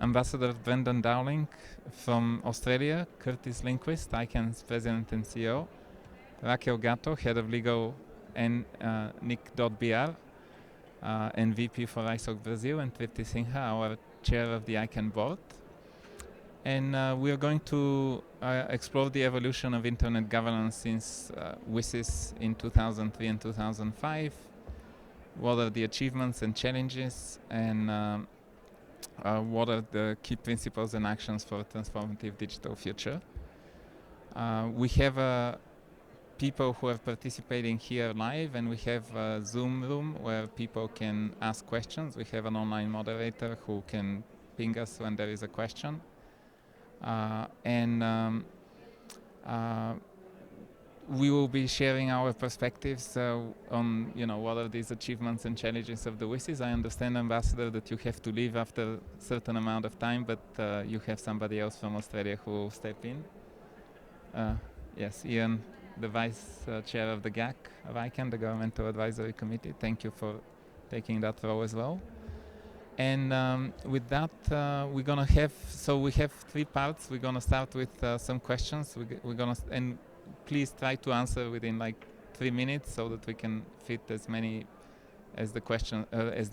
Ambassador Brendan Dowling from Australia, Curtis Lindquist, ICANN's President and CEO, Raquel Gatto, Head of Legal, and Nick.br, and VP for ISOC Brazil, and Tripti Sinha, our Chair of the ICANN Board. And we are going to explore the evolution of Internet governance since WSIS in 2003 and 2005. What are the achievements and challenges, and what are the key principles and actions for a transformative digital future? We have people who are participating here live, and we have a Zoom room where people can ask questions. We have an online moderator who can ping us when there is a question. We will be sharing our perspectives on, what are these achievements and challenges of the WSIS. I understand, Ambassador, that you have to leave after a certain amount of time, but you have somebody else from Australia who will step in. Yes, Ian, the Vice Chair of the GAC of ICANN, the Governmental Advisory Committee. Thank you for taking that role as well. And with that, we're gonna have, we have 3 parts. We're gonna start with some questions. We're gonna, and please try to answer within like 3 minutes so that we can fit as many as the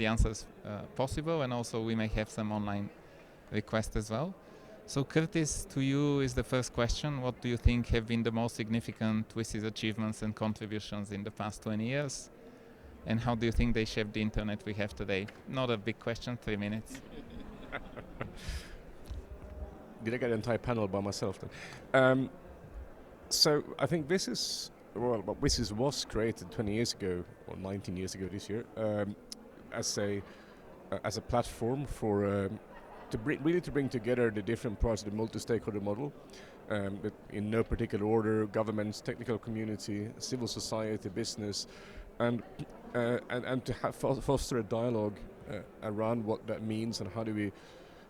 answers possible, and also we may have some online requests as well. So Curtis, to you is the first question. What do you think have been the most significant WSIS achievements and contributions in the past 20 years? And how do you think they shape the internet we have today? Not a big question, 3 minutes. Did I get an entire panel by myself then? So I think WSIS was created 20 years ago, or 19 years ago this year, as a platform for to bring together the different parts of the multi-stakeholder model, but in no particular order: governments, technical community, civil society, business, and to foster a dialogue around what that means and how do we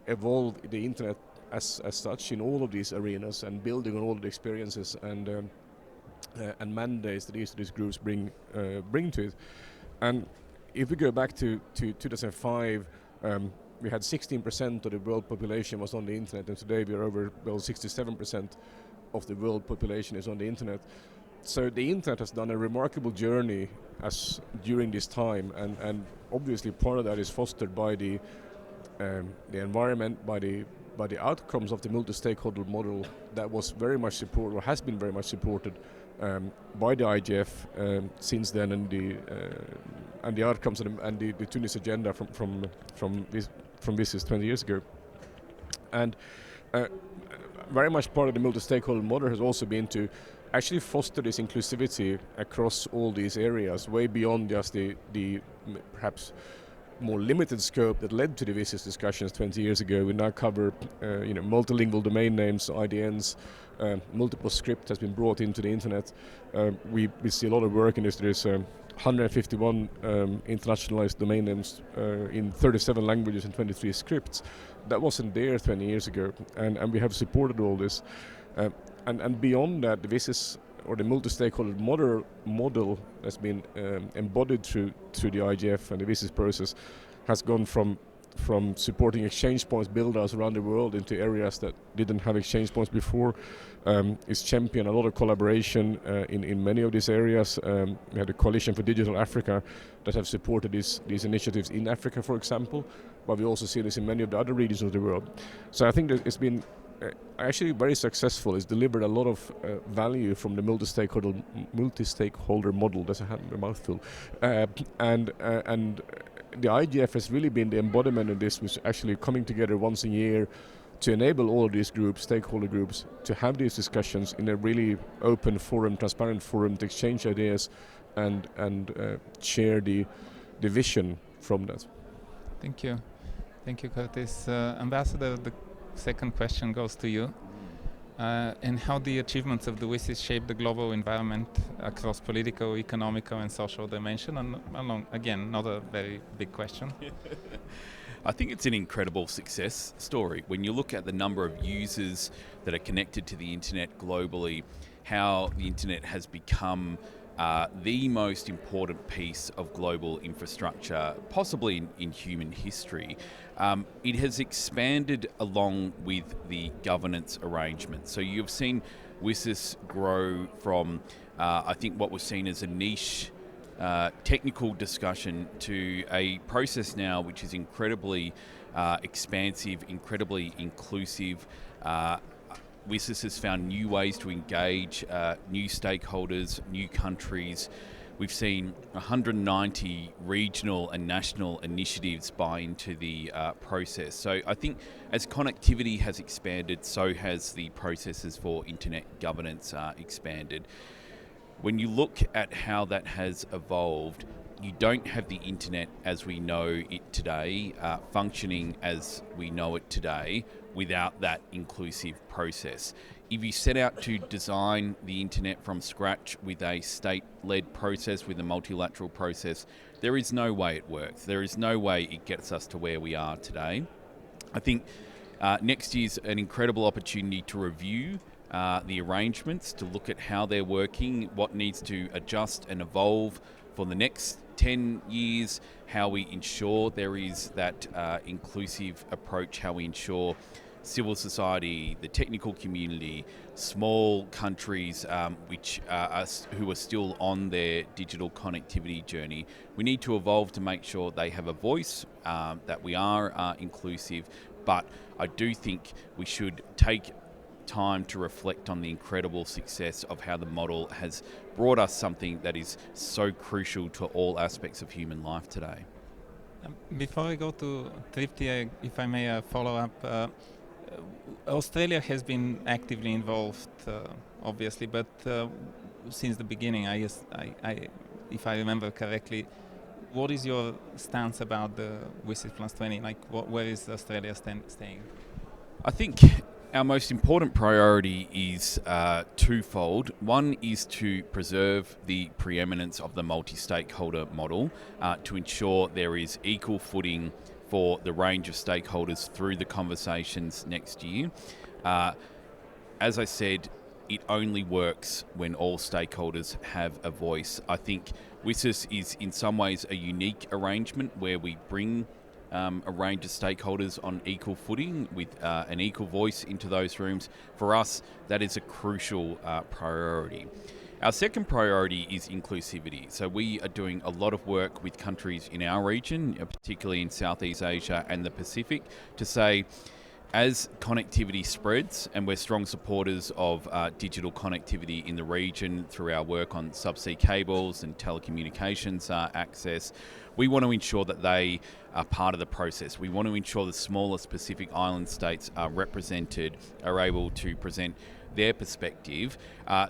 evolve the internet as such in all of these arenas, and building on all the experiences and mandates that these groups bring to it. And if we go back to 2005, we had 16% of the world population was on the internet, and today we are over 67% of the world population is on the internet. So the internet has done a remarkable journey during this time, and obviously part of that is fostered by the environment, by the outcomes of the multi-stakeholder model that was very much supported, or has been very much supported by the IGF since then, and the outcomes and the Tunis agenda from WSIS 20 years ago. And very much part of the multi-stakeholder model has also been to actually foster this inclusivity across all these areas, way beyond just the perhaps more limited scope that led to the WSIS discussions 20 years ago. We now cover multilingual domain names, IDNs, multiple script has been brought into the internet. We see a lot of work in this. There's 151 internationalized domain names in 37 languages and 23 scripts. That wasn't there 20 years ago, and we have supported all this. And beyond that, the WSIS, or the multi-stakeholder model that's been embodied through the IGF and the WSIS process, has gone from supporting exchange points build-outs around the world into areas that didn't have exchange points before. It's championed a lot of collaboration in many of these areas. We had a Coalition for Digital Africa that have supported these initiatives in Africa, for example, but we also see this in many of the other regions of the world. So I think that it's been actually very successful. It's delivered a lot of value from the multi-stakeholder model. That's a mouthful, and the IGF has really been the embodiment of this, which is actually coming together once a year to enable all of these groups, stakeholder groups, to have these discussions in a really open forum, transparent forum, to exchange ideas and share the vision from that. Thank you, Curtis. Ambassador, the second question goes to you. And how the achievements of the WSIS shape the global environment across political, economical, and social dimension? And again, not a very big question. I think it's an incredible success story. When you look at the number of users that are connected to the internet globally, how the internet has become the most important piece of global infrastructure, possibly in human history. It has expanded along with the governance arrangements. So you've seen WSIS grow from, I think, what was seen as a niche technical discussion to a process now which is incredibly expansive, incredibly inclusive. WSIS has found new ways to engage new stakeholders, new countries. We've seen 190 regional and national initiatives buy into the process. So I think as connectivity has expanded, so has the processes for internet governance expanded. When you look at how that has evolved, you don't have the internet as we know it today, functioning as we know it today, without that inclusive process. If you set out to design the internet from scratch with a state-led process, with a multilateral process, there is no way it works. There is no way it gets us to where we are today. I think next year's an incredible opportunity to review the arrangements, to look at how they're working, what needs to adjust and evolve for the next 10 years, how we ensure there is that inclusive approach, how we ensure civil society, the technical community, small countries who are still on their digital connectivity journey. We need to evolve to make sure they have a voice, that we are inclusive, but I do think we should take time to reflect on the incredible success of how the model has brought us something that is so crucial to all aspects of human life today. Before I go to Tripti, if I may follow up, Australia has been actively involved, obviously, but since the beginning, if I remember correctly, what is your stance about the WSIS+20? Like, where is Australia staying? I think our most important priority is twofold. One is to preserve the preeminence of the multi-stakeholder model, to ensure there is equal footing for the range of stakeholders through the conversations next year. As I said, it only works when all stakeholders have a voice. I think WSIS is in some ways a unique arrangement where we bring a range of stakeholders on equal footing with an equal voice into those rooms. For us, that is a crucial priority. Our second priority is inclusivity. So we are doing a lot of work with countries in our region, particularly in Southeast Asia and the Pacific, to say, as connectivity spreads, and we're strong supporters of digital connectivity in the region through our work on subsea cables and telecommunications access, we want to ensure that they are part of the process. We want to ensure the smaller Pacific Island states are represented, are able to present their perspective.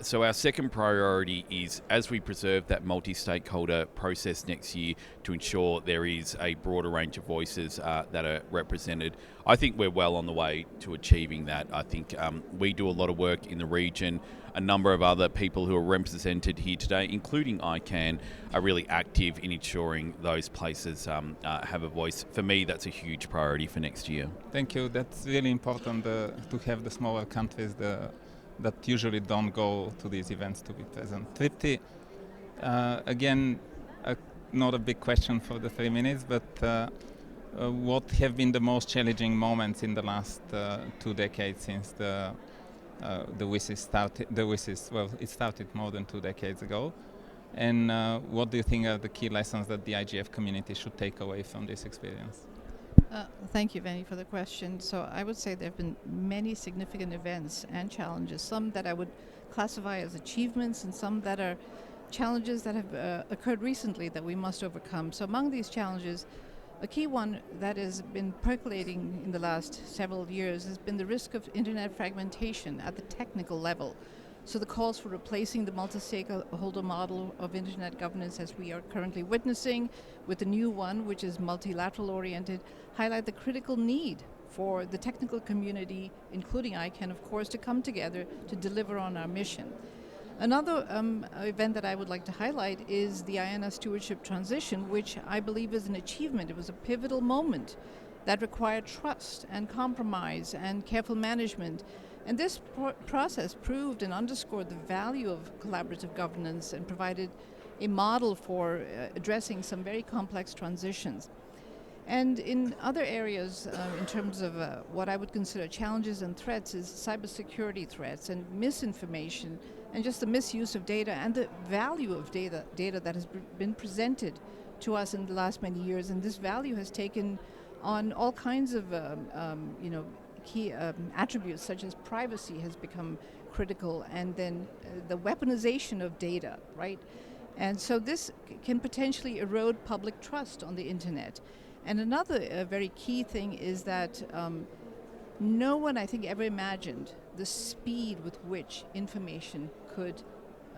So our second priority is, as we preserve that multi-stakeholder process next year, to ensure there is a broader range of voices that are represented. I think we're well on the way to achieving that. I think we do a lot of work in the region. A number of other people who are represented here today, including ICANN, are really active in ensuring those places have a voice. For me, that's a huge priority for next year. Thank you. That's really important to have the smaller countries that usually don't go to these events to be present. Tripti, again, not a big question for the 3 minutes, but what have been the most challenging moments in the last 2 decades since the WSIS started? It started more than 2 decades ago. And what do you think are the key lessons that the IGF community should take away from this experience? Thank you, Vinny, for the question. So I would say there have been many significant events and challenges, some that I would classify as achievements and some that are challenges that have occurred recently that we must overcome. So among these challenges, a key one that has been percolating in the last several years has been the risk of internet fragmentation at the technical level. So the calls for replacing the multi-stakeholder model of internet governance as we are currently witnessing with the new one, which is multilateral oriented, highlight the critical need for the technical community, including ICANN, of course, to come together to deliver on our mission. Another event that I would like to highlight is the IANA stewardship transition, which I believe is an achievement. It was a pivotal moment that required trust and compromise and careful management And this process proved and underscored the value of collaborative governance and provided a model for addressing some very complex transitions. And in other areas, in terms of what I would consider challenges and threats, is cybersecurity threats and misinformation and just the misuse of data and the value of data that has been presented to us in the last many years. And this value has taken on all kinds of key attributes, such as privacy has become critical, and then the weaponization of data, right? And so this can potentially erode public trust on the internet. And another very key thing is that no one, I think, ever imagined the speed with which information could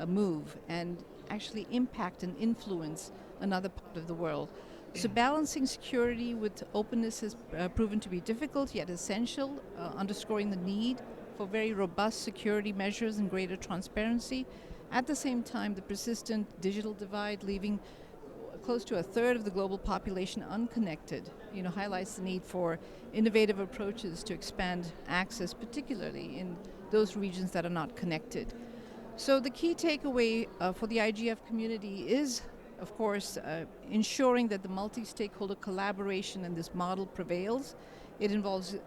move and actually impact and influence another part of the world. So balancing security with openness has proven to be difficult yet essential, underscoring the need for very robust security measures and greater transparency. At the same time, the persistent digital divide, leaving close to a third of the global population unconnected, highlights the need for innovative approaches to expand access, particularly in those regions that are not connected. So the key takeaway for the IGF community is, of course, ensuring that the multi-stakeholder collaboration in this model prevails. It involves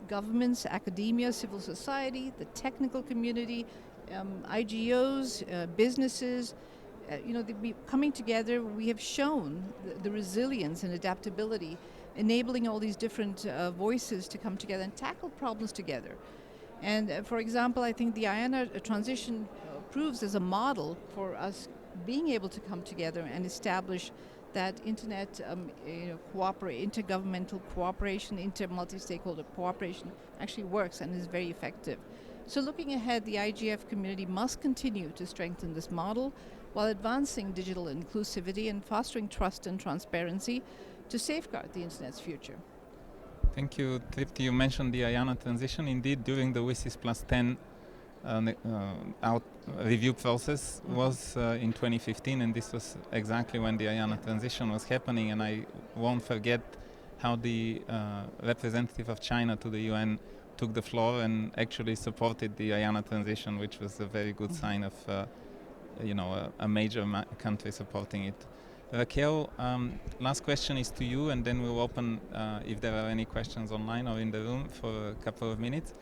governments, academia, civil society, the technical community, IGOs, businesses. Coming together, we have shown the resilience and adaptability, enabling all these different voices to come together and tackle problems together. And for example, I think the IANA transition proves as a model for us being able to come together and establish that internet intergovernmental cooperation, multi-stakeholder cooperation actually works and is very effective. So looking ahead, the IGF community must continue to strengthen this model while advancing digital inclusivity and fostering trust and transparency to safeguard the internet's future. Thank you, Tripti. You mentioned the IANA transition. Indeed, during the WSIS+10 review process was in 2015, and this was exactly when the IANA transition was happening. And I won't forget how the representative of China to the UN took the floor and actually supported the IANA transition, which was a very good sign of a major country supporting it. Raquel, last question is to you, and then we'll open if there are any questions online or in the room for a couple of minutes.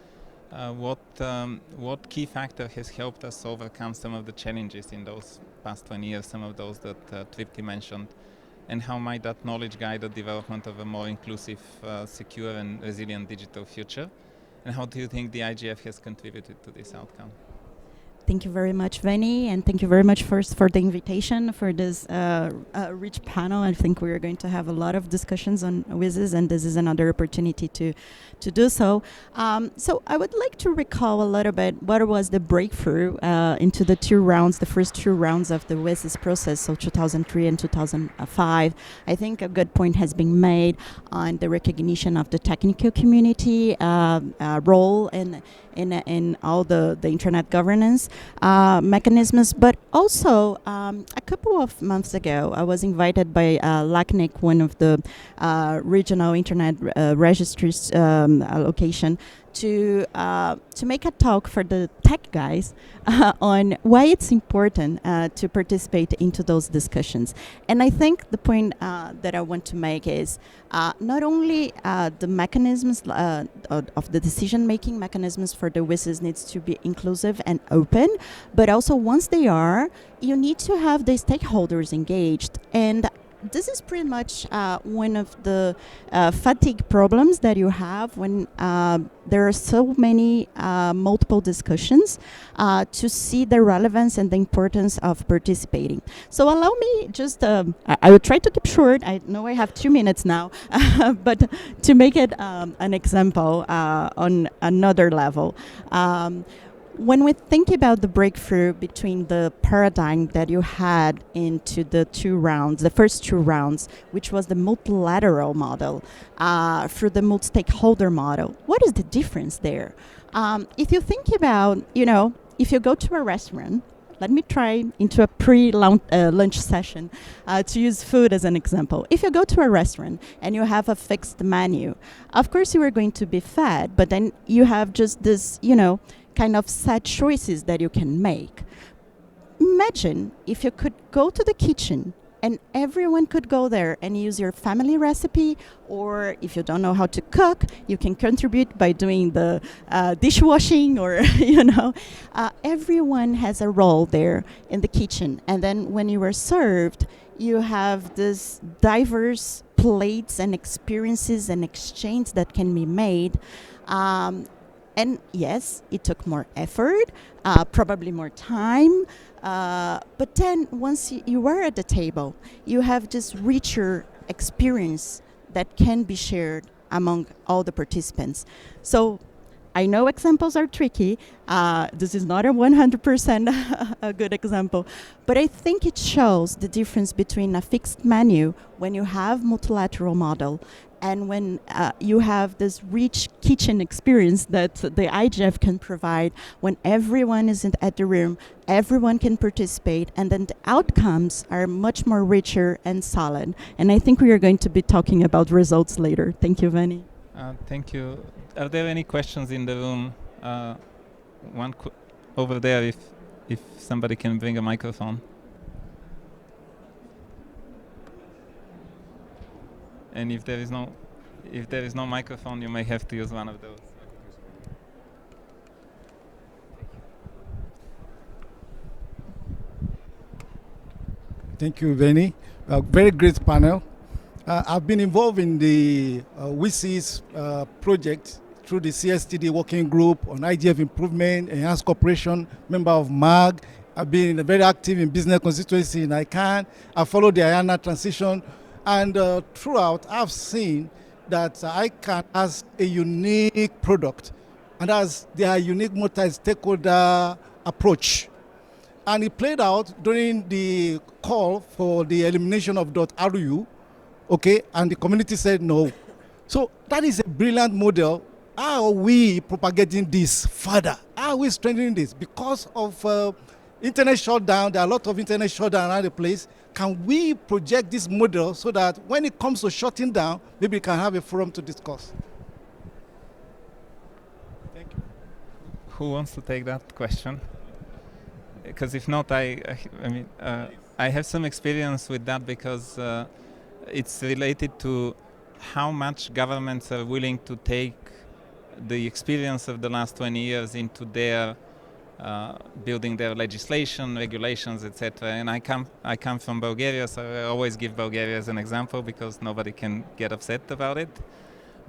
What key factor has helped us overcome some of the challenges in those past 20 years, some of those that Tripti mentioned, and how might that knowledge guide the development of a more inclusive, secure and resilient digital future? And how do you think the IGF has contributed to this outcome? Thank you very much, Veni, and thank you very much first for the invitation for this rich panel. I think we are going to have a lot of discussions on WSIS, and this is another opportunity to do so. So I would like to recall a little bit what was the breakthrough into the first two rounds of the WSIS process, so 2003 and 2005. I think a good point has been made on the recognition of the technical community role in all the internet governance mechanisms, but also a couple of months ago I was invited by LACNIC, one of the regional internet registries location, to make a talk for the tech guys on why it's important to participate into those discussions. And I think the point that I want to make is not only the mechanisms of the decision-making mechanisms for the WSIS needs to be inclusive and open, but also once they are, you need to have the stakeholders engaged. And this is pretty much one of the fatigue problems that you have when there are so many multiple discussions to see the relevance and the importance of participating. So allow me just, I will try to keep short. I know I have 2 minutes now, but to make it an example on another level. When we think about the breakthrough between the paradigm that you had into the first two rounds, which was the multilateral model, through the multi-stakeholder model, what is the difference there? If you think about, if you go to a restaurant, let me try into a pre-lunch session to use food as an example. If you go to a restaurant and you have a fixed menu, of course you are going to be fed, but then you have just this, kind of set choices that you can make. Imagine if you could go to the kitchen and everyone could go there and use your family recipe, or if you don't know how to cook, you can contribute by doing the dishwashing, or everyone has a role there in the kitchen. And then when you are served, you have this diverse plates and experiences and exchange that can be made. And yes, it took more effort, probably more time. But then once you were at the table, you have this richer experience that can be shared among all the participants. So I know examples are tricky. This is not a 100% a good example, but I think it shows the difference between a fixed menu when you have multilateral model and when you have this rich kitchen experience that the IGF can provide, when everyone is at the room, everyone can participate, and then the outcomes are much more richer and solid. And I think we are going to be talking about results later. Thank you, Vani. Thank you. Are there any questions in the room? One over there, if somebody can bring a microphone. And if there is no microphone, you may have to use one of those. Thank you, Benny. Very great panel. I've been involved in the WSIS project through the CSTD working group on IGF improvement, enhanced cooperation, member of MAG. I've been very active in business constituency in ICANN. I followed the IANA transition. And throughout, I've seen that ICANN has a unique product, and has their unique multi-stakeholder approach. And it played out during the call for the elimination of .ru, okay, and the community said no. So that is a brilliant model. How are we propagating this further? How are we strengthening this? Because of internet shutdown, there are a lot of internet shutdown around the place. Can we project this model so that when it comes to shutting down, maybe we can have a forum to discuss? Thank you. Who wants to take that question? Because if not, I have some experience with that, because it's related to how much governments are willing to take the experience of the last 20 years into their building their legislation, regulations, etc. And I come from Bulgaria, so I always give Bulgaria as an example because nobody can get upset about it.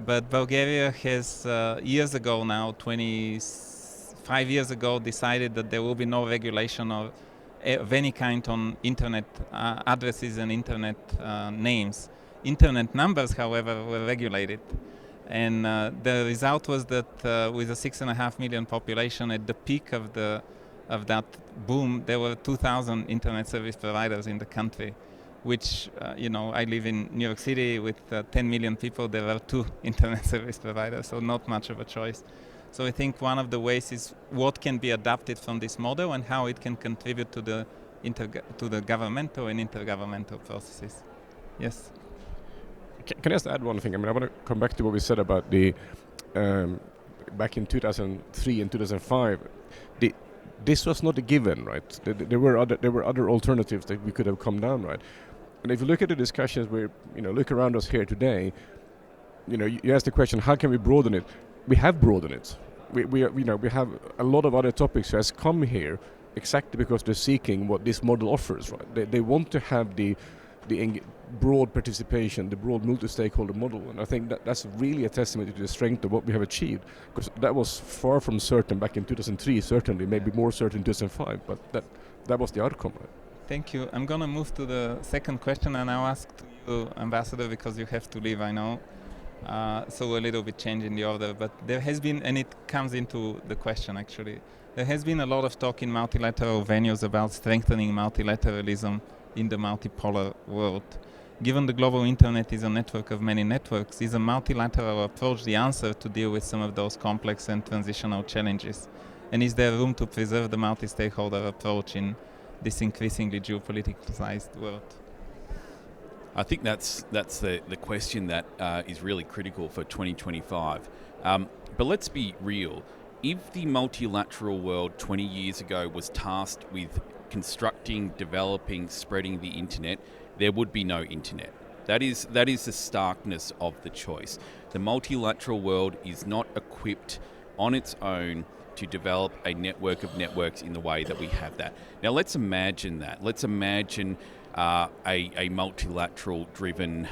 But Bulgaria has years ago now, 25 years ago, decided that there will be no regulation of any kind on internet addresses and internet names. Internet numbers, however, were regulated. And the result was that with a 6.5 million population, at the peak of that boom, there were 2,000 internet service providers in the country, which, I live in New York City with 10 million people. There are 2 internet service providers, so not much of a choice. So I think one of the ways is what can be adapted from this model and how it can contribute to the governmental and intergovernmental processes. Yes. Can I just add one thing? I want to come back to what we said about the back in 2003 and 2005. This was not a given, right? There were other alternatives that we could have come down, right? And if you look at the discussions where look around us here today, you ask the question, how can we broaden it? We have broadened it. We have a lot of other topics that has come here exactly because they're seeking what this model offers, right? They want to have the broad participation, the broad multi-stakeholder model, and I think that's really a testament to the strength of what we have achieved, because that was far from certain back in 2003, certainly, maybe more certain in 2005, but that was the outcome. Right? Thank you. I'm going to move to the second question, and I'll ask to you, Ambassador, because you have to leave, I know. So a little bit change in the order, but there has been, and it comes into the question actually, there has been a lot of talk in multilateral venues about strengthening multilateralism in the multipolar world. Given the global internet is a network of many networks, is a multilateral approach the answer to deal with some of those complex and transitional challenges? And is there room to preserve the multi-stakeholder approach in this increasingly geopoliticalized world? I think that's the question that is really critical for 2025. But let's be real. If the multilateral world 20 years ago was tasked with constructing, developing, spreading the internet, there would be no internet. That is the starkness of the choice. The multilateral world is not equipped on its own to develop a network of networks in the way that we have that. Now let's imagine that. Let's imagine a multilateral driven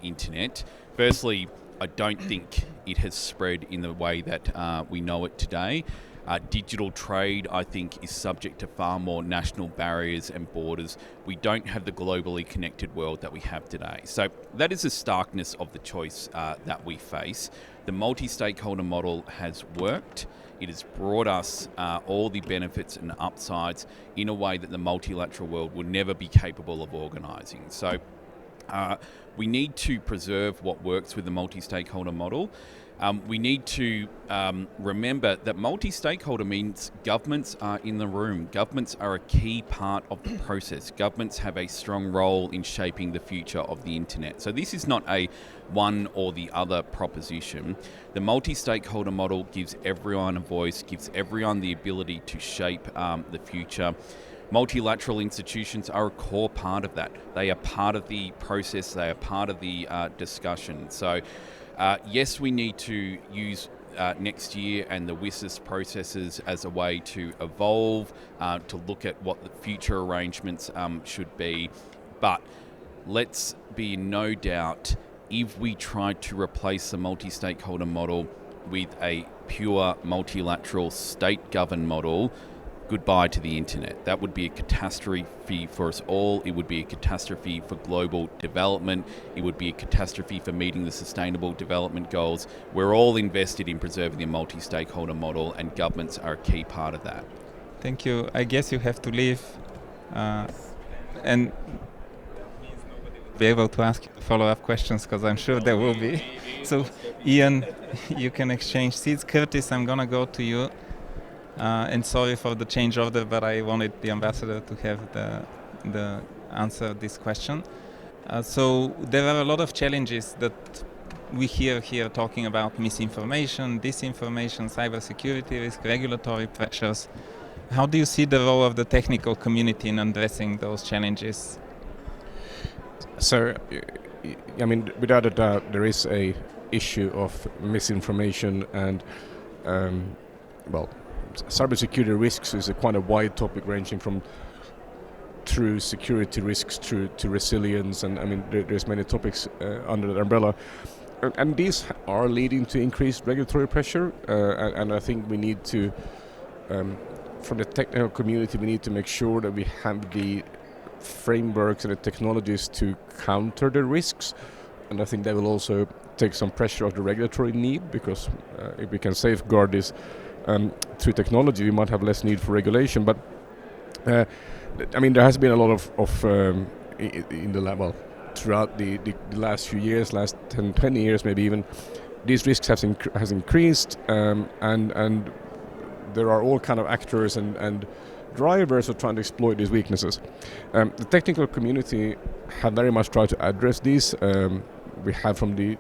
internet. Firstly, I don't think it has spread in the way that we know it today. Digital trade, I think, is subject to far more national barriers and borders. We don't have the globally connected world that we have today. So that is the starkness of the choice that we face. The multi-stakeholder model has worked. It has brought us all the benefits and upsides in a way that the multilateral world will never be capable of organising. So we need to preserve what works with the multi-stakeholder model. We need to remember that multi-stakeholder means governments are in the room. Governments are a key part of the process. Governments have a strong role in shaping the future of the internet. So this is not a one or the other proposition. The multi-stakeholder model gives everyone a voice, gives everyone the ability to shape the future. Multilateral institutions are a core part of that. They are part of the process. They are part of the discussion. So yes, we need to use next year and the WSIS processes as a way to evolve, to look at what the future arrangements should be. But let's be in no doubt, if we try to replace the multi-stakeholder model with a pure multilateral state-governed model, goodbye to the internet. That would be a catastrophe for us all. It would be a catastrophe for global development. It would be a catastrophe for meeting the Sustainable Development Goals. We're all invested in preserving the multi-stakeholder model, and governments are a key part of that. Thank you. I guess you have to leave, and be able to ask follow-up questions, because I'm sure there will be. So, Ian, you can exchange seats. Curtis, I'm gonna go to you. And sorry for the change order, but I wanted the ambassador to have the answer this question. So there are a lot of challenges that we hear here talking about: misinformation, disinformation, cybersecurity risk, regulatory pressures. How do you see the role of the technical community in addressing those challenges? So, I mean, without a doubt, there is a issue of misinformation and, cybersecurity risks is a quite a wide topic, ranging from true security risks to resilience, and I mean there's many topics under that umbrella, and these are leading to increased regulatory pressure, and I think we need to, from the technical community, we need to make sure that we have the frameworks and the technologies to counter the risks, and I think that will also take some pressure off the regulatory need, because if we can safeguard this through technology, we might have less need for regulation. But I mean, there has been a lot of in the level throughout the last few years, last 10, 20 years, maybe even, these risks has increased, and there are all kind of actors and drivers are trying to exploit these weaknesses. The technical community have very much tried to address these. We have from the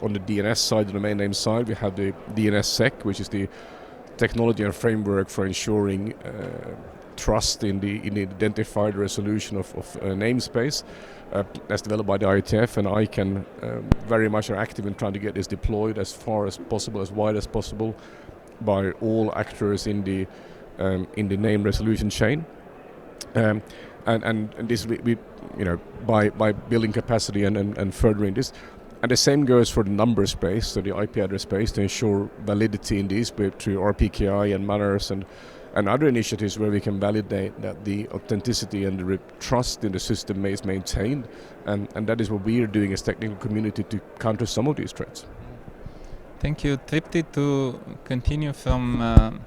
on the DNS side, the domain name side, we have the DNSSEC, which is the technology and framework for ensuring trust in the identified resolution of namespace. That's developed by the IGF, and ICANN very much are active in trying to get this deployed as far as possible, as wide as possible, by all actors in the name resolution chain. And this we by building capacity and furthering this. And the same goes for the number space, so the IP address space, to ensure validity in these through RPKI and manners and other initiatives where we can validate that the authenticity and the trust in the system is maintained. And that is what we are doing as technical community to counter some of these threats. Thank you. Tripti, to continue from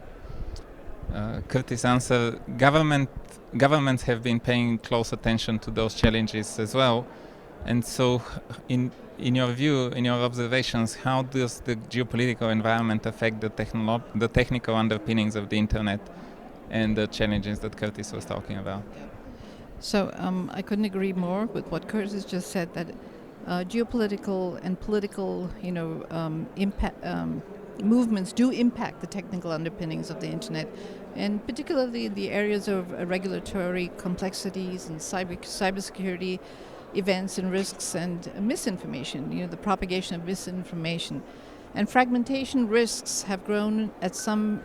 Curtis' answer, governments have been paying close attention to those challenges as well. And so, in your view, in your observations, how does the geopolitical environment affect the technical underpinnings of the internet? and the challenges that Curtis was talking about. So I couldn't agree more with what Curtis just said, that geopolitical and political, movements do impact the technical underpinnings of the internet, and particularly the areas of regulatory complexities and cybersecurity events and risks and misinformation, the propagation of misinformation. And fragmentation risks have grown as some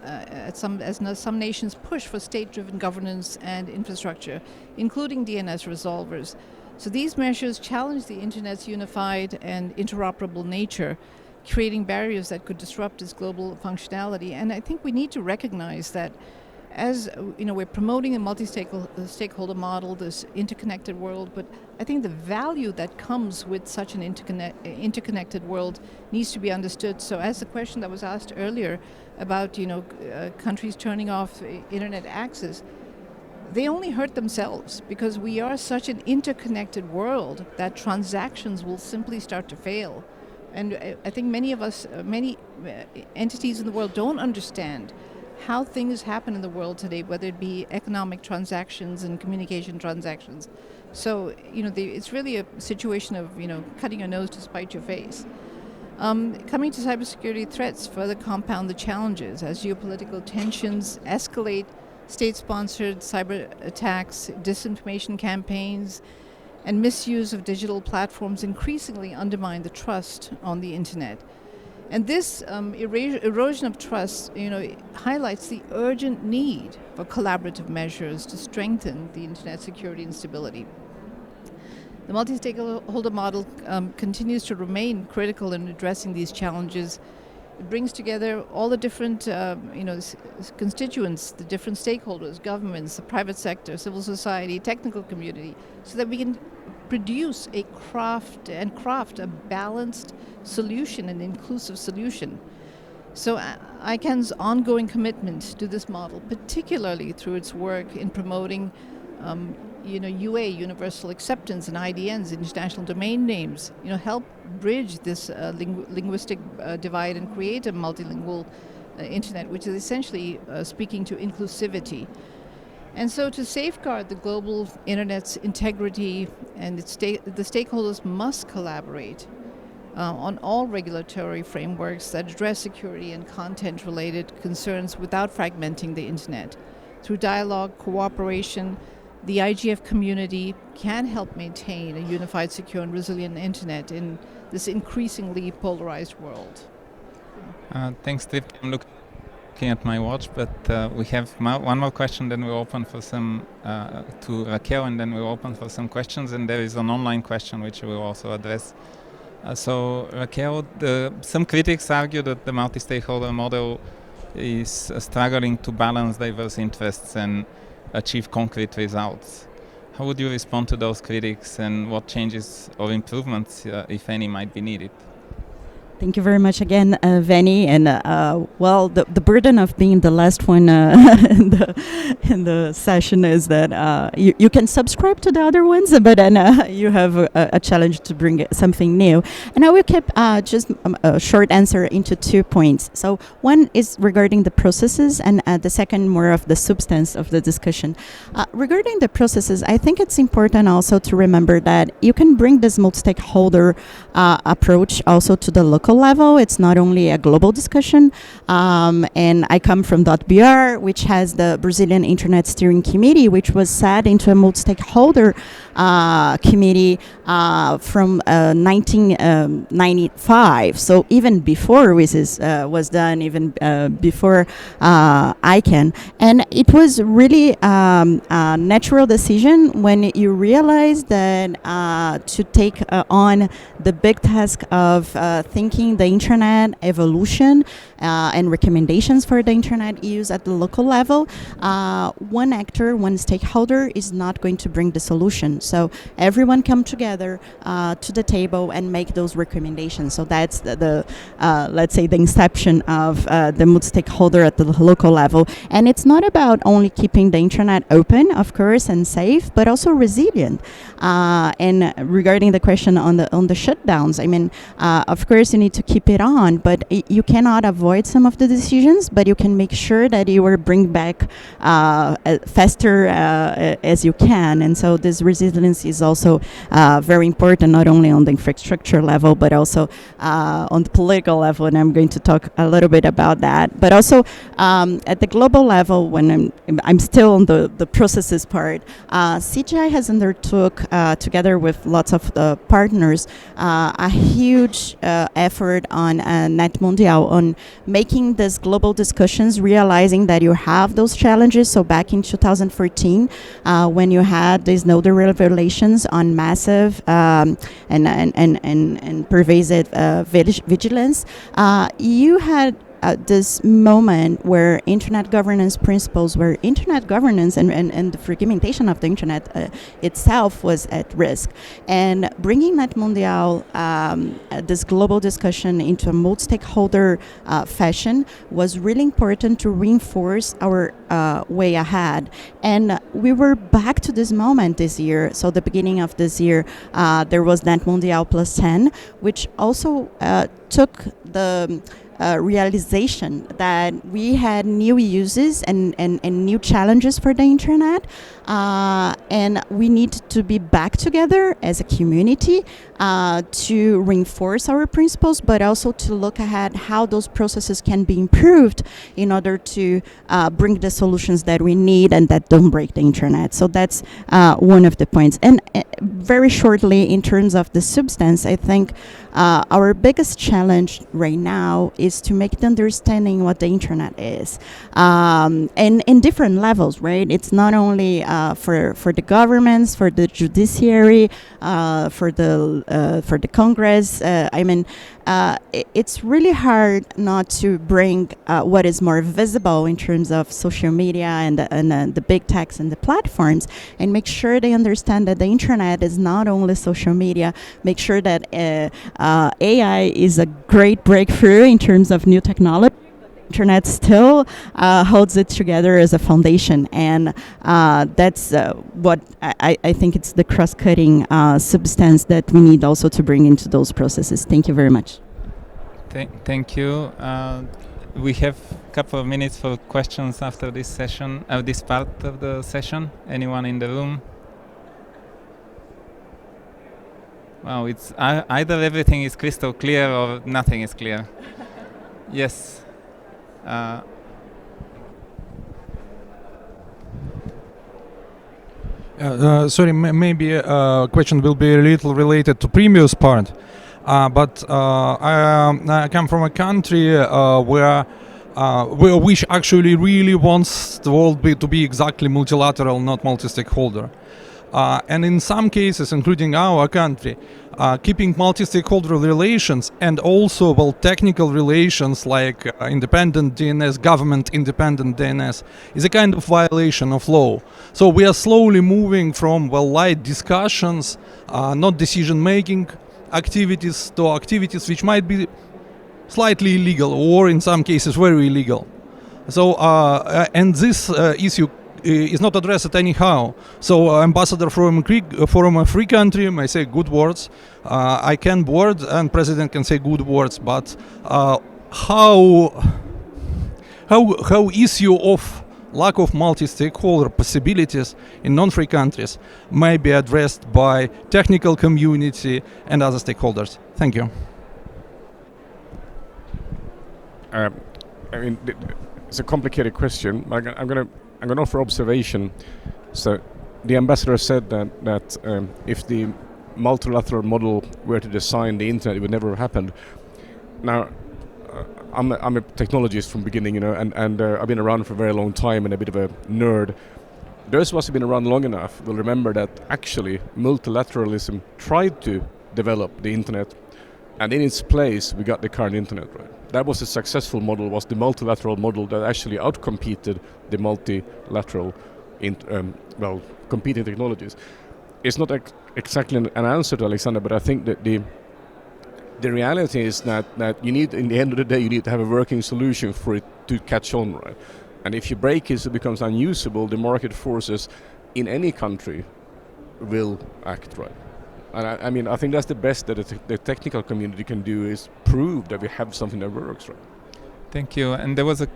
nations push for state-driven governance and infrastructure, including DNS resolvers. So these measures challenge the internet's unified and interoperable nature, creating barriers that could disrupt its global functionality. And I think we need to recognize that as we're promoting a multi-stakeholder model, this interconnected world, but I think the value that comes with such an interconnected world needs to be understood. So as the question that was asked earlier about countries turning off internet access, they only hurt themselves, because we are such an interconnected world that transactions will simply start to fail. And I think many entities in the world don't understand how things happen in the world today, whether it be economic transactions and communication transactions. So, it's really a situation of, cutting your nose to spite your face. Coming to cybersecurity threats further compound the challenges as geopolitical tensions escalate. State-sponsored cyber attacks, disinformation campaigns, and misuse of digital platforms increasingly undermine the trust on the internet. And this erosion of trust, highlights the urgent need for collaborative measures to strengthen the internet security and stability. The multi-stakeholder model continues to remain critical in addressing these challenges. It brings together all the different, constituents, the different stakeholders, governments, the private sector, civil society, technical community, so that we can produce craft a balanced solution, an inclusive solution. So ICANN's ongoing commitment to this model, particularly through its work in promoting UA, universal acceptance, and IDNs, international domain names, help bridge this linguistic divide and create a multilingual internet, which is essentially speaking to inclusivity. And so to safeguard the global internet's integrity, and the stakeholders must collaborate on all regulatory frameworks that address security and content-related concerns without fragmenting the internet. Through dialogue, cooperation, the IGF community can help maintain a unified, secure, and resilient internet in this increasingly polarized world. Thanks, Steve. I'm looking at my watch, but we have one more question, then we'll open for some to Raquel, and then we'll open for some questions, and there is an online question which we'll also address. So Raquel, some critics argue that the multi-stakeholder model is struggling to balance diverse interests and achieve concrete results. How would you respond to those critics, and what changes or improvements, if any, might be needed? Thank you very much again, Veni. And the burden of being the last one in the session is that you can subscribe to the other ones, but then you have a challenge to bring something new. And I will keep just a short answer into 2 points. So one is regarding the processes, and the second more of the substance of the discussion. Regarding the processes, I think it's important also to remember that you can bring this multi-stakeholder approach also to the local level. It's not only a global discussion, and I come from .br, which has the Brazilian Internet Steering Committee, which was set into a multi-stakeholder committee from 1995. So even before WSIS was done, even before ICANN. And it was really a natural decision when you realize that to take on the big task of thinking the internet evolution and recommendations for the internet use at the local level, one actor, one stakeholder is not going to bring the solution. So everyone come together to the table and make those recommendations. So that's the let's say the inception of the multi-stakeholder at the local level. And it's not about only keeping the internet open, of course, and safe, but also resilient. And regarding the question on the shutdowns, I mean, of course, you need need to keep it on, but you cannot avoid some of the decisions, but you can make sure that you will bring back faster as you can. And so this resilience is also very important, not only on the infrastructure level, but also on the political level, and I'm going to talk a little bit about that. But also at the global level, when I'm still on the processes part, CGI has undertook, together with lots of partners, a huge effort on Net Mondial, on making these global discussions, realizing that you have those challenges. So back in 2014, when you had these nodal revelations on massive and pervasive vigilance, you had this moment where internet governance principles, where internet governance and the fragmentation of the internet itself was at risk. And bringing Net Mondial, this global discussion, into a multi-stakeholder fashion was really important to reinforce our way ahead. And we were back to this moment this year. So the beginning of this year, there was Net Mondial +10, which also took the realization that we had new uses and new challenges for the internet, and we need to be back together as a community to reinforce our principles, but also to look ahead how those processes can be improved in order to bring the solutions that we need and that don't break the internet. So that's one of the points. And very shortly, in terms of the substance, I think our biggest challenge right now is to make the understanding what the internet is, and in different levels, right? It's not only for the governments, for the judiciary, for the Congress. It's really hard not to bring what is more visible in terms of social media and the big techs and the platforms, and make sure they understand that the internet is not only social media. Make sure that AI is a great breakthrough in terms of new technology. Internet still holds it together as a foundation, and that's what I think it's the cross-cutting substance that we need also to bring into those processes. Thank you very much. Thank you. We have a couple of minutes for questions after this session, this part of the session. Anyone in the room? Wow, it's either everything is crystal clear or nothing is clear. Yes. Sorry, maybe a question will be a little related to previous part, but I come from a country where which actually really wants the world to be exactly multilateral, not multi-stakeholder. And in some cases, including our country, keeping multi-stakeholder relations and also, well, technical relations like independent DNS, government-independent DNS, is a kind of violation of law. So we are slowly moving from, well, light discussions, not decision-making activities, to activities which might be slightly illegal or in some cases very illegal. So, and this issue is not addressed anyhow. So ambassador from a free country may say good words, I can board and president can say good words, but how issue of lack of multi-stakeholder possibilities in non-free countries may be addressed by technical community and other stakeholders? Thank you. I mean, it's a complicated question. I'm going to offer observation. So, the ambassador said that if the multilateral model were to design the internet, it would never have happened. Now, I'm a technologist from beginning, you know, and I've been around for a very long time and a bit of a nerd. Those of us who've been around long enough will remember that actually multilateralism tried to develop the internet, and in its place we got the current internet, right? That was a successful model, was the multilateral model that actually outcompeted the multilateral competing technologies. It's not exactly an answer to Alexander, but I think that the reality is that you need, in the end of the day, you need to have a working solution for it to catch on, right? And if you break it, it becomes unusable, the market forces in any country will act, right? And I mean, I think that's the best that the technical community can do, is prove that we have something that works, right? Thank you. And there was an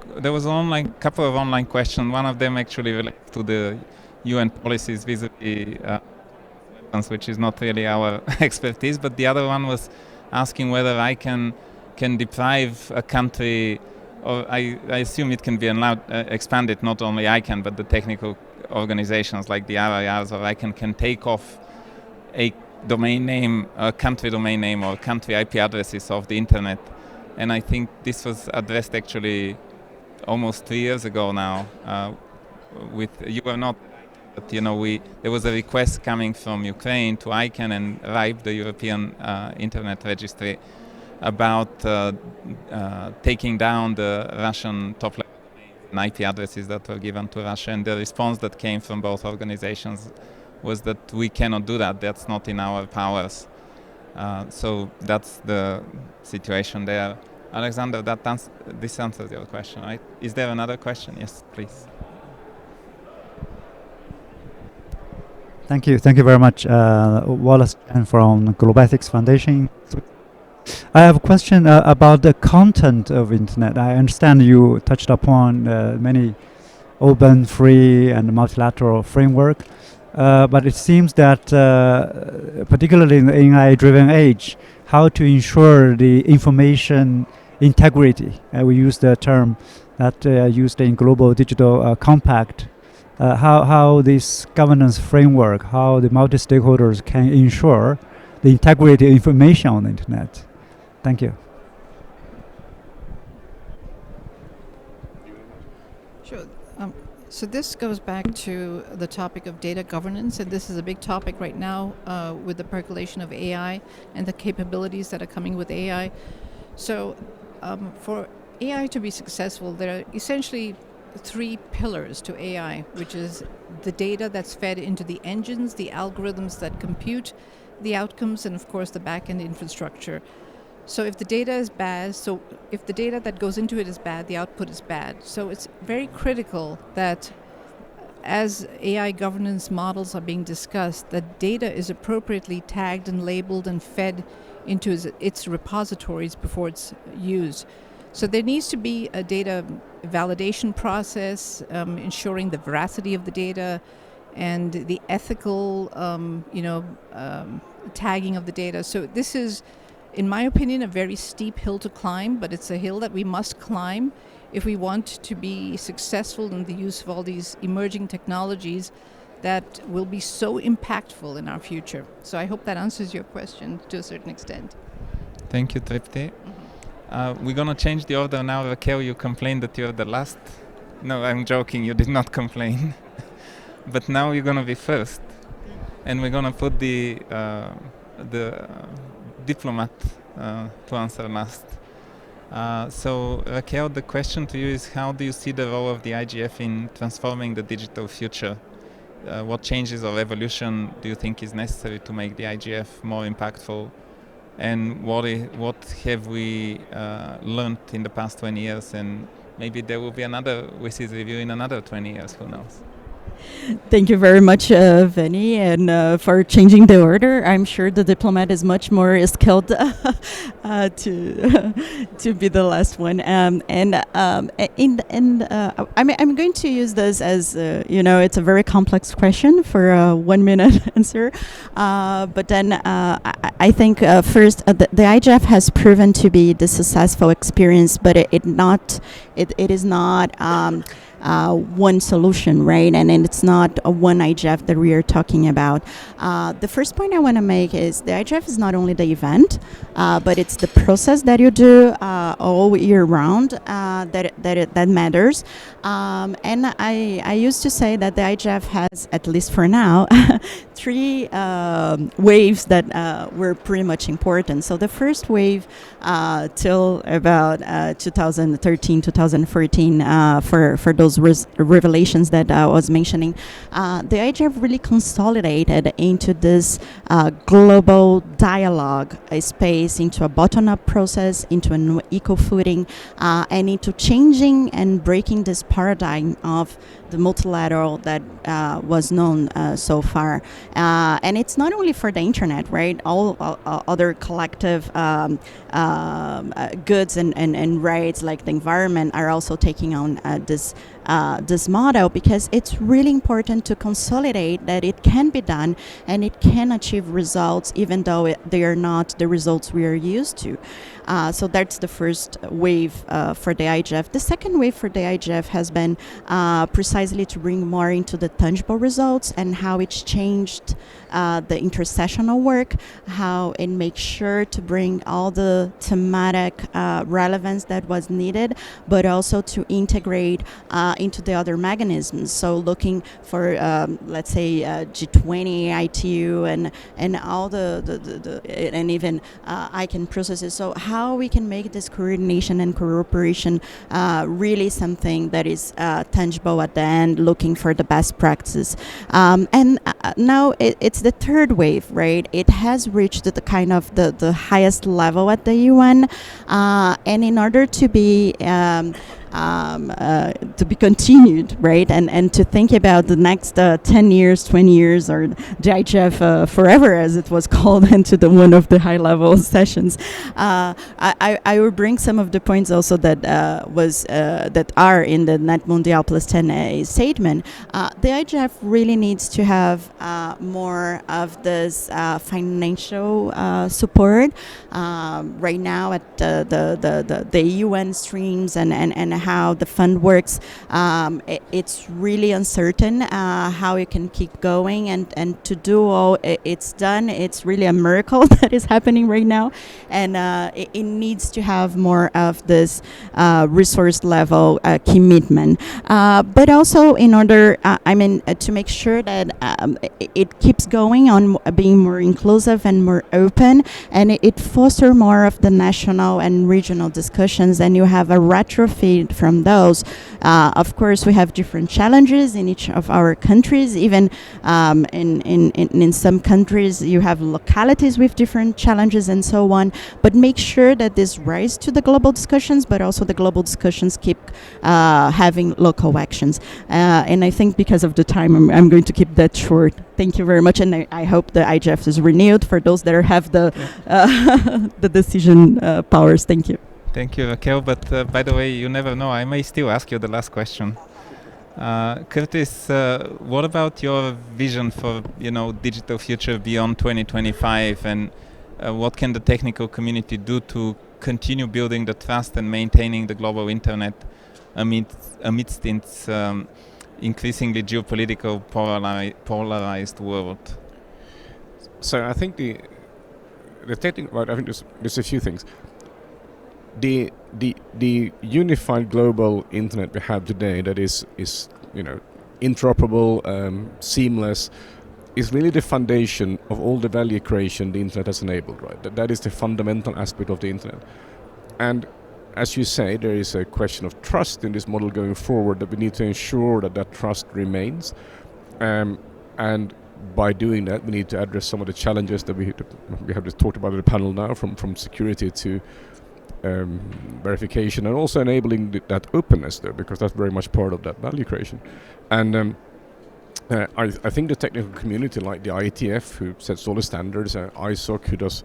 online couple of online questions. One of them actually related to the UN policies vis-a-vis weapons, which is not really our expertise. But the other one was asking whether I can deprive a country, or I assume it can be expanded. Not only ICANN, but the technical organizations like the RIRs or ICANN can take off a domain name, a country domain name, or country IP addresses of the internet. And I think this was addressed actually almost 3 years ago now. You were not, but there was a request coming from Ukraine to ICANN and RIPE, the European Internet Registry, about taking down the Russian top-level IP addresses that were given to Russia. And the response that came from both organizations was that we cannot do that. That's not in our powers. So that's the situation there. Alexander, this answers your question, right? Is there another question? Yes, please. Thank you very much, Wallace from Global Ethics Foundation. I have a question about the content of internet. I understand you touched upon many open, free, and multilateral framework. But it seems that, particularly in the AI-driven age, how to ensure the information integrity. We use the term that used in Global Digital Compact. How this governance framework, how the multi-stakeholders can ensure the integrity of information on the internet. Thank you. Sure. So this goes back to the topic of data governance, and this is a big topic right now with the percolation of AI and the capabilities that are coming with AI. So for AI to be successful, there are essentially 3 pillars to AI, which is the data that's fed into the engines, the algorithms that compute the outcomes, and of course the back-end infrastructure. So if the data is bad, if the data that goes into it is bad, the output is bad. So it's very critical that as AI governance models are being discussed, that data is appropriately tagged and labeled and fed into its repositories before it's used. So there needs to be a data validation process, ensuring the veracity of the data and the ethical, tagging of the data. So this is, in my opinion, a very steep hill to climb, but it's a hill that we must climb if we want to be successful in the use of all these emerging technologies that will be so impactful in our future. So I hope that answers your question to a certain extent. Thank you, Tripti. We're going to change the order now. Raquel, you complained that you're the last. No, I'm joking. You did not complain. But now you're going to be first. And we're going to put the diplomat to answer last. So Raquel, the question to you is, how do you see the role of the IGF in transforming the digital future? What changes or evolution do you think is necessary to make the IGF more impactful? And what have we learned in the past 20 years? And maybe there will be another WSIS review in another 20 years, who knows? Thank you very much, Vinny, and for changing the order. I'm sure the diplomat is much more skilled to be the last one. I'm going to use this as it's a very complex question for a 1 minute answer. But then I think first the IGF has proven to be the successful experience, but it is not. One solution, right? And it's not a one IGF that we are talking about. The first point I want to make is the IGF is not only the event, but it's the process that you do all year round that matters. And I used to say that the IGF has, at least for now, 3 waves that were pretty much important. So the first wave till about 2013, 2014, for those revelations that I was mentioning, the IGF really consolidated into this global dialogue space, into a bottom-up process, into an eco-footing, and into changing and breaking this paradigm of the multilateral that was known so far. And it's not only for the internet, right? All other collective goods and rights like the environment are also taking on this model, because it's really important to consolidate that it can be done and it can achieve results even though they are not the results we are used to. So that's the first wave for the IGF. The second wave for the IGF has been precisely to bring more into the tangible results and how it's changed the intersessional work, how it makes sure to bring all the thematic relevance that was needed, but also to integrate into the other mechanisms. So looking for, let's say, G20, ITU, and all the and even ICANN processes. So how we can make this coordination and cooperation really something that is tangible at the end, looking for the best practices. And now it's the third wave, right? It has reached the kind of the highest level at the UN, and in order to be continued, right? And to think about the next 10 years, 20 years, or the IGF forever, as it was called, into the one of the high-level sessions. I will bring some of the points also that that are in the Net Mundial +10 statement. The IGF really needs to have more of this financial support. Right now at the UN streams and how the fund works, it's really uncertain how it can keep going, and to do all it's done, it's really a miracle that is happening right now, and it needs to have more of this resource level commitment, but also in order to make sure that it keeps going on being more inclusive and more open, and it fosters more of the national and regional discussions, and you have a retrofit from those. Of course, we have different challenges in each of our countries. Even in some countries, you have localities with different challenges and so on. But make sure that this rise to the global discussions, but also the global discussions keep having local actions. And I think because of the time, I'm going to keep that short. Thank you very much, and I hope the IGF is renewed for those that have the decision powers. Thank you. Thank you, Raquel. But by the way, you never know. I may still ask you the last question. Curtis, what about your vision for digital future beyond 2025, and what can the technical community do to continue building the trust and maintaining the global internet amidst its increasingly geopolitical polarized world? So I think the technical. Well, I think there's a few things. The unified global internet we have today, that is interoperable, seamless, is really the foundation of all the value creation the internet has enabled. Right, that is the fundamental aspect of the internet. And as you say, there is a question of trust in this model going forward, that we need to ensure that trust remains. And by doing that, we need to address some of the challenges that we have just talked about in the panel now, from security to verification, and also enabling that openness there, because that's very much part of that value creation. And I think the technical community, like the IETF, who sets all the standards, ISOC, who does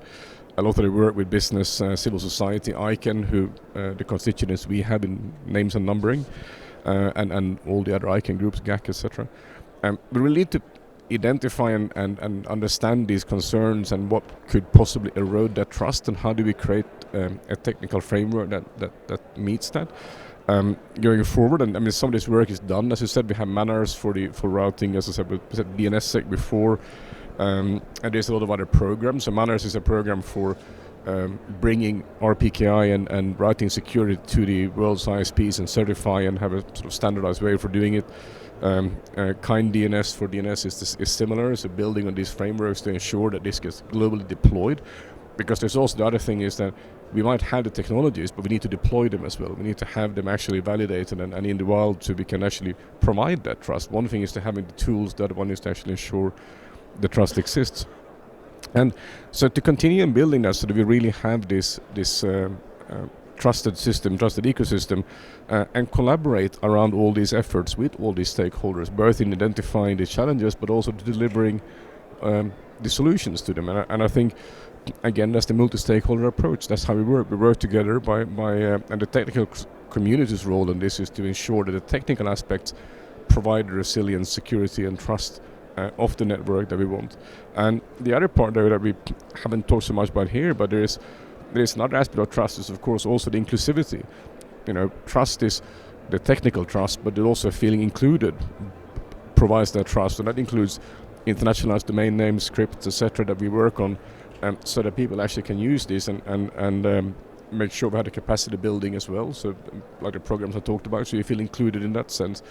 a lot of the work with business, civil society, ICANN, who the constituents we have in names and numbering, and all the other ICANN groups, GAC, etc. We really need to identify and understand these concerns and what could possibly erode that trust, and how do we create a technical framework that meets that going forward. And I mean, some of this work is done. As you said, we have manners for routing. As I said, we said DNSSEC before, and there's a lot of other programs. So manners is a program for bringing RPKI and routing security to the world's ISPs and certify and have a sort of standardized way for doing it. Kind DNS for DNS is similar, so building on these frameworks to ensure that this gets globally deployed. Because there's also the other thing is that we might have the technologies, but we need to deploy them as well. We need to have them actually validated and in the wild, so we can actually provide that trust. One thing is to having the tools, the other one is to actually ensure the trust exists. And so to continue building that, so that we really have this trusted system, trusted ecosystem, and collaborate around all these efforts with all these stakeholders, both in identifying the challenges but also delivering the solutions to them. And I think, again, that's the multi-stakeholder approach. That's how we work. We work together and the technical community's role in this is to ensure that the technical aspects provide the resilience, security, and trust of the network that we want. And the other part there that we haven't talked so much about here, but there is another aspect of trust is, of course, also the inclusivity. Trust is the technical trust, but also feeling included provides that trust, and that includes internationalized domain names, scripts, etc. that we work on, so that people actually can use this and make sure we have the capacity building as well. So, like the programs I talked about, so you feel included in that sense,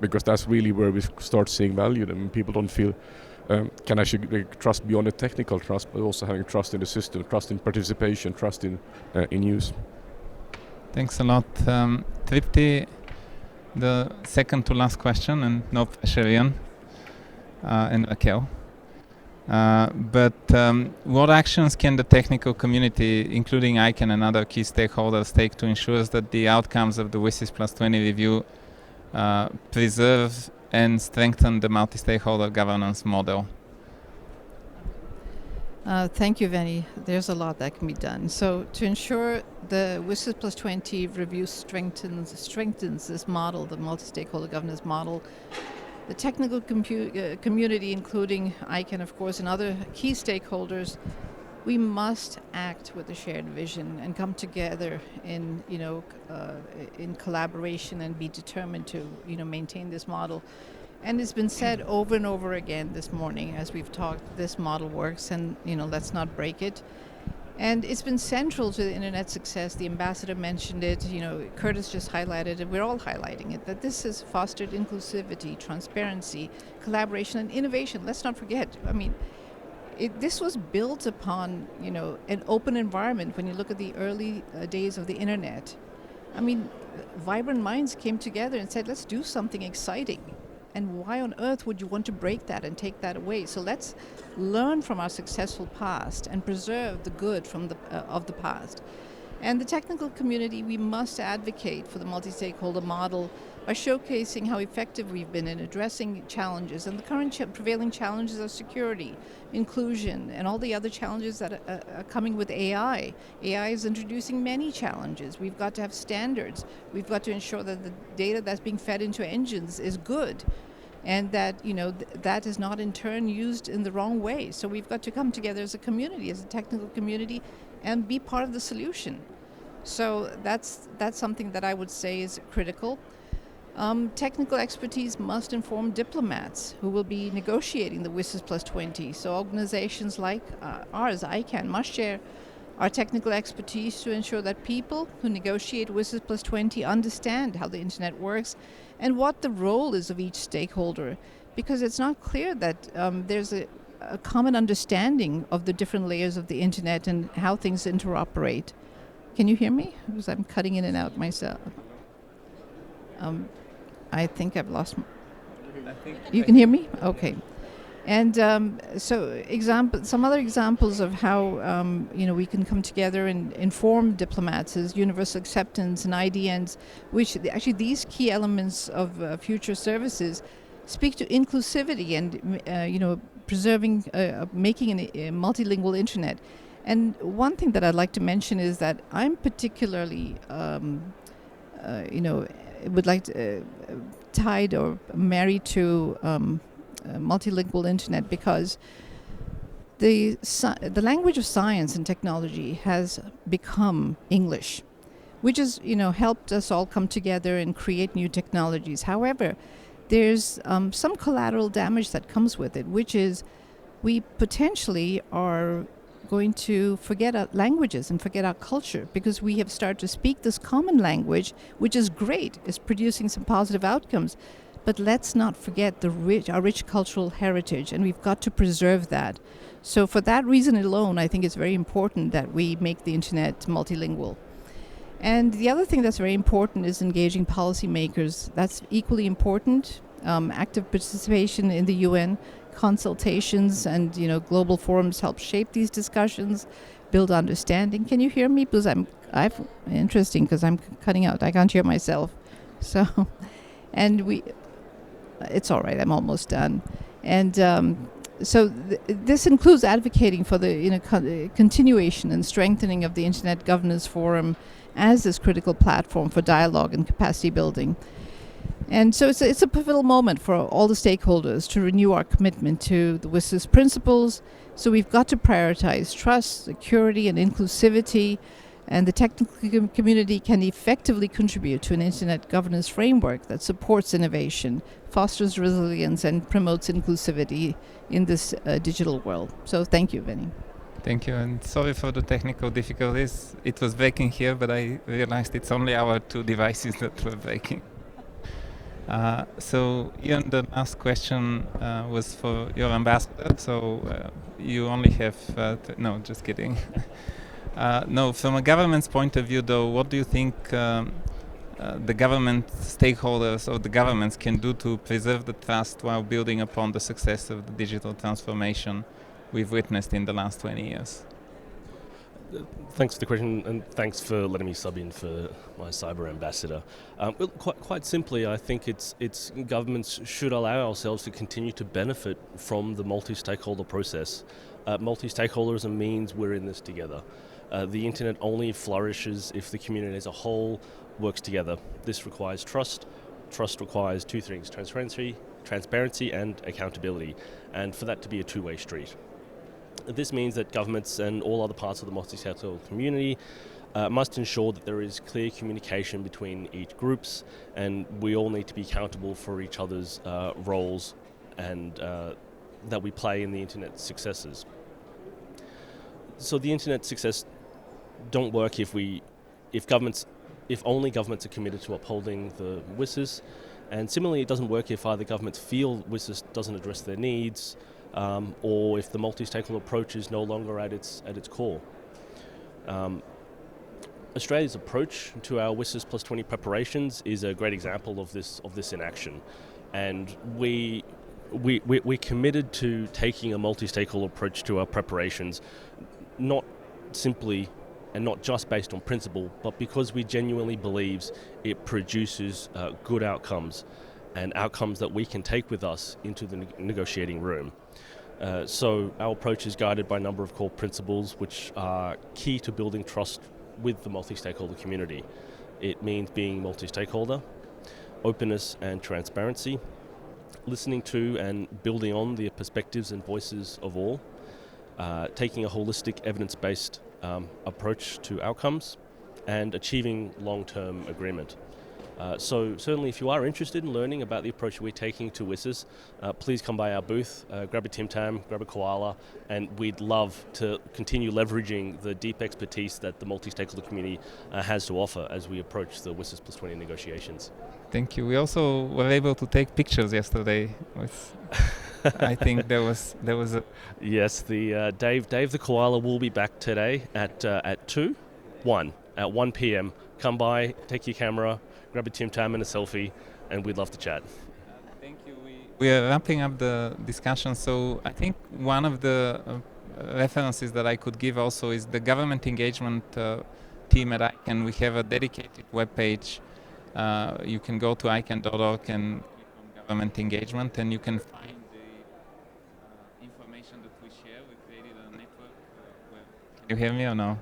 because that's really where we start seeing value. And people don't feel can actually trust beyond the technical trust, but also having trust in the system, trust in participation, trust in use. Thanks a lot, Tripti. The second to last question, and no pressure, Ian and Raquel. But what actions can the technical community, including ICANN and other key stakeholders, take to ensure that the outcomes of the WSIS+20 review preserve and strengthen the multi-stakeholder governance model? Thank you, Veni. There's a lot that can be done. So to ensure the WSIS+20 review strengthens this model, the multi-stakeholder governance model, the technical community, including ICANN, of course, and other key stakeholders, we must act with a shared vision and come together in collaboration and be determined to, maintain this model. And it's been said over and over again this morning as we've talked, this model works, and, let's not break it. And it's been central to the internet success. The ambassador mentioned it, Curtis just highlighted it, we're all highlighting it, that this has fostered inclusivity, transparency, collaboration, and innovation. Let's not forget, this was built upon, an open environment. When you look at the early days of the internet, vibrant minds came together and said, let's do something exciting. And why on earth would you want to break that and take that away? So let's learn from our successful past and preserve the good from of the past. And the technical community, we must advocate for the multi-stakeholder model by showcasing how effective we've been in addressing challenges. And the current prevailing challenges are security, inclusion, and all the other challenges that are coming with AI. AI is introducing many challenges. We've got to have standards. We've got to ensure that the data that's being fed into engines is good, and that that is not in turn used in the wrong way. So we've got to come together as a community, as a technical community, and be part of the solution. So that's something that I would say is critical. Technical expertise must inform diplomats who will be negotiating the WSIS+20. So organizations like ours, ICANN, must share our technical expertise to ensure that people who negotiate WSIS+20 understand how the internet works and what the role is of each stakeholder, because it's not clear that there's a common understanding of the different layers of the internet and how things interoperate. Can you hear me? Because I'm cutting in and out myself. I think I've lost. You can hear me? Okay. And so some other examples of how we can come together and inform diplomats is universal acceptance and IDNs, which actually these key elements of future services speak to inclusivity and preserving, making a multilingual internet. And one thing that I'd like to mention is that I'm particularly would like to tied or married to multilingual internet, because the language of science and technology has become English, which has helped us all come together and create new technologies. However, there's some collateral damage that comes with it, which is we potentially are going to forget our languages and forget our culture, because we have started to speak this common language, which is great, is producing some positive outcomes. But let's not forget our rich cultural heritage, and we've got to preserve that. So for that reason alone, I think it's very important that we make the internet multilingual. And the other thing that's very important is engaging policymakers. That's equally important. Active participation in the UN, consultations and global forums help shape these discussions. build understanding. Can you hear me? Because interesting because I'm cutting out. I can't hear myself. So, and it's all right. I'm almost done. And so this includes advocating for the continuation and strengthening of the Internet Governance Forum as this critical platform for dialogue and capacity building. And so it's a pivotal moment for all the stakeholders to renew our commitment to the WSIS principles. So we've got to prioritize trust, security, and inclusivity, and the technical community can effectively contribute to an internet governance framework that supports innovation, fosters resilience, and promotes inclusivity in this digital world. So thank you, Vinny. Thank you, and sorry for the technical difficulties. It was breaking here, but I realized it's only our two devices that were breaking. So Ian, the last question was for your ambassador. So you only have no, just kidding. No, from a government's point of view, though, what do you think the government stakeholders or the governments can do to preserve the trust while building upon the success of the digital transformation we've witnessed in the last 20 years? Thanks for the question, and thanks for letting me sub in for my cyber ambassador. Well, quite simply, I think it's governments should allow ourselves to continue to benefit from the multi-stakeholder process. Multi-stakeholderism means we're in this together. The internet only flourishes if the community as a whole works together. This requires trust. Trust requires two things: transparency, and accountability, and for that to be a two-way street. This means that governments and all other parts of the multi-stakeholder community must ensure that there is clear communication between each groups, and we all need to be accountable for each other's roles and that we play in the internet successes. So the internet success don't work if only governments are committed to upholding the WSIS, and similarly it doesn't work if either governments feel WSIS doesn't address their needs, or if the multi-stakeholder approach is no longer at its core. Australia's approach to our WSIS+20 preparations is a great example of this in action, and we're committed to taking a multi-stakeholder approach to our preparations, not simply and not just based on principle, but because we genuinely believe it produces good outcomes and outcomes that we can take with us into the negotiating room. So our approach is guided by a number of core principles which are key to building trust with the multi-stakeholder community. It means being multi-stakeholder, openness and transparency, listening to and building on the perspectives and voices of all, taking a holistic evidence-based approach to outcomes, and achieving long-term agreement. So certainly if you are interested in learning about the approach we're taking to WSIS, please come by our booth, grab a Tim Tam, grab a koala, and we'd love to continue leveraging the deep expertise that the multi-stakeholder community has to offer as we approach the WSIS+20 negotiations. Thank you. We also were able to take pictures yesterday with I think there was a Yes, the Dave the koala will be back today at 1 p.m. Come by, take your camera, grab a Tim Tam and a selfie, and we'd love to chat. Thank you. We are wrapping up the discussion, so I think one of the references that I could give also is the government engagement team at ICANN. We have a dedicated webpage. You can go to ICANN.org and click on government engagement, and you can find the information that we share. We created a network. Can you hear me or no?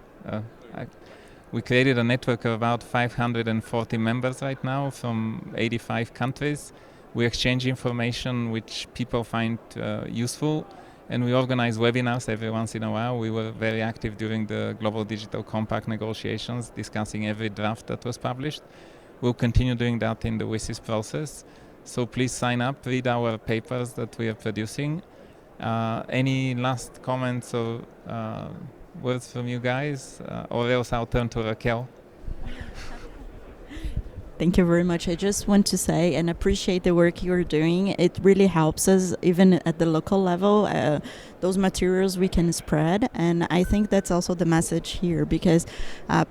We created a network of about 540 members right now from 85 countries. We exchange information which people find useful, and we organize webinars every once in a while. We were very active during the Global Digital Compact negotiations, discussing every draft that was published. We'll continue doing that in the WSIS process. So please sign up, read our papers that we are producing. Any last comments or words from you guys, or else I'll turn to Raquel. Thank you very much. I just want to say and appreciate the work you're doing. It really helps us, even at the local level, those materials we can spread. And I think that's also the message here, because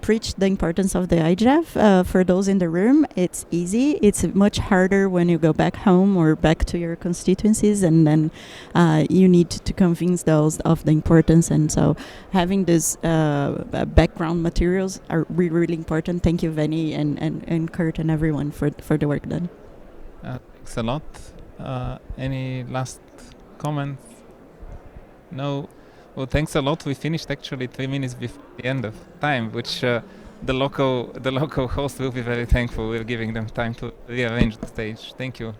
preach the importance of the IGF. For those in the room, it's easy. It's much harder when you go back home or back to your constituencies, and then you need to convince those of the importance. And so having this background materials are really, really important. Thank you, Veni and Kurt and everyone for the work done. Thanks a lot. Any last comments? No? Well, thanks a lot. We finished actually 3 minutes before the end of time, which the local host will be very thankful. We're giving them time to rearrange the stage. Thank you.